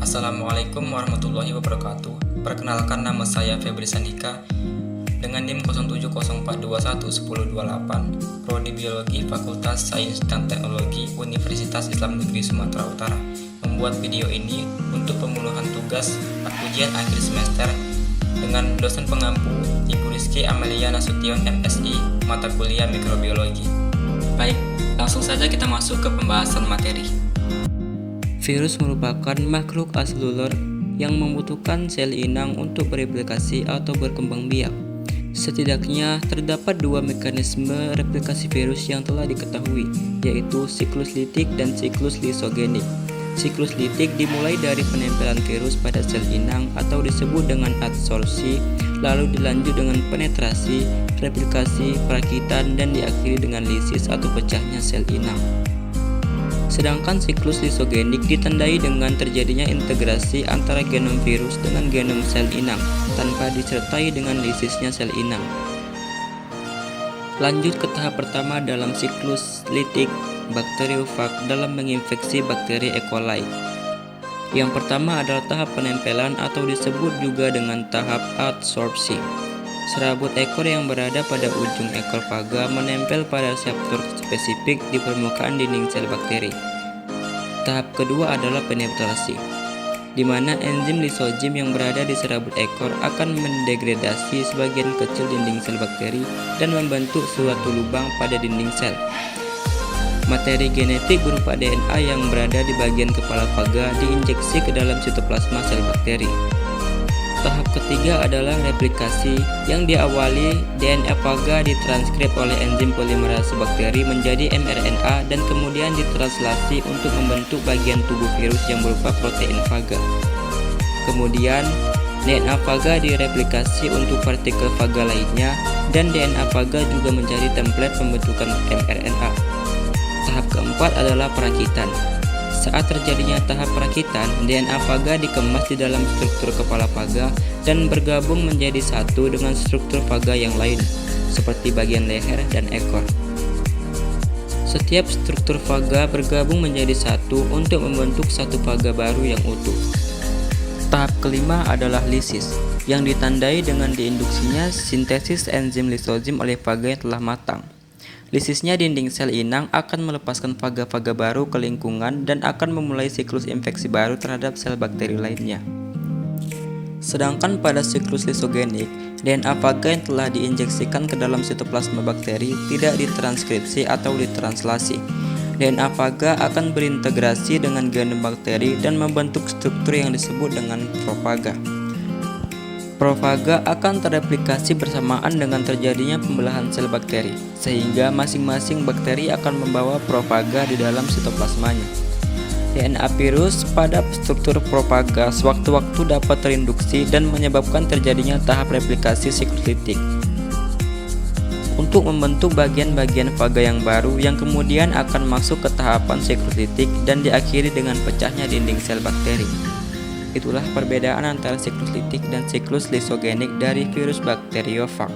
Assalamualaikum warahmatullahi wabarakatuh. Perkenalkan, nama saya Febri Sandika dengan NIM 0704211028, Prodi Biologi Fakultas Sains dan Teknologi Universitas Islam Negeri Sumatera Utara. Membuat video ini untuk pemenuhan tugas ujian akhir semester dengan dosen pengampu Ibu Rizky Amelia Nasution MSI, mata kuliah mikrobiologi. Baik, langsung saja kita masuk ke pembahasan materi. Virus merupakan makhluk aselulur yang membutuhkan sel inang untuk bereplikasi atau berkembang biak. Setidaknya terdapat dua mekanisme replikasi virus yang telah diketahui, yaitu siklus litik dan siklus lisogenik. Siklus litik dimulai dari penempelan virus pada sel inang atau disebut dengan adsorpsi, lalu dilanjut dengan penetrasi, replikasi, perakitan, dan diakhiri dengan lisis atau pecahnya sel inang. Sedangkan siklus lisogenik ditandai dengan terjadinya integrasi antara genom virus dengan genom sel inang tanpa disertai dengan lisisnya sel inang. Lanjut ke tahap pertama dalam siklus litik bakteriofag dalam menginfeksi bakteri E. coli. Yang pertama adalah tahap penempelan atau disebut juga dengan tahap adsorpsi. Serabut ekor yang berada pada ujung ekor faga menempel pada reseptor spesifik di permukaan dinding sel bakteri. Tahap kedua adalah penetrasi, di mana enzim lisozim yang berada di serabut ekor akan mendegradasi sebagian kecil dinding sel bakteri dan membentuk suatu lubang pada dinding sel. Materi genetik berupa DNA yang berada di bagian kepala faga diinjeksi ke dalam sitoplasma sel bakteri. Tahap ketiga adalah replikasi, yang diawali DNA faga ditranskrip oleh enzim polimerase bakteri menjadi mRNA dan kemudian ditranslasi untuk membentuk bagian tubuh virus yang berupa protein faga. Kemudian, DNA faga direplikasi untuk partikel faga lainnya dan DNA faga juga menjadi template pembentukan mRNA. Tahap keempat adalah perakitan. Saat terjadinya tahap perakitan, DNA faga dikemas di dalam struktur kepala faga dan bergabung menjadi satu dengan struktur faga yang lain, seperti bagian leher dan ekor. Setiap struktur faga bergabung menjadi satu untuk membentuk satu faga baru yang utuh. Tahap kelima adalah lisis, yang ditandai dengan diinduksinya sintesis enzim lisozim oleh faga yang telah matang. Lisisnya dinding sel inang akan melepaskan faga-faga baru ke lingkungan dan akan memulai siklus infeksi baru terhadap sel bakteri lainnya. Sedangkan pada siklus lisogenik, DNA faga yang telah diinjeksikan ke dalam sitoplasma bakteri tidak ditranskripsi atau ditranslasi. DNA faga akan berintegrasi dengan genom bakteri dan membentuk struktur yang disebut dengan profaga. Profaga akan tereplikasi bersamaan dengan terjadinya pembelahan sel bakteri, sehingga masing-masing bakteri akan membawa profaga di dalam sitoplasmanya. DNA virus pada struktur profaga sewaktu-waktu dapat terinduksi dan menyebabkan terjadinya tahap replikasi siklus litik untuk membentuk bagian-bagian faga yang baru yang kemudian akan masuk ke tahapan siklus litik dan diakhiri dengan pecahnya dinding sel bakteri. Itulah perbedaan antara siklus litik dan siklus lisogenik dari virus bakteriofag.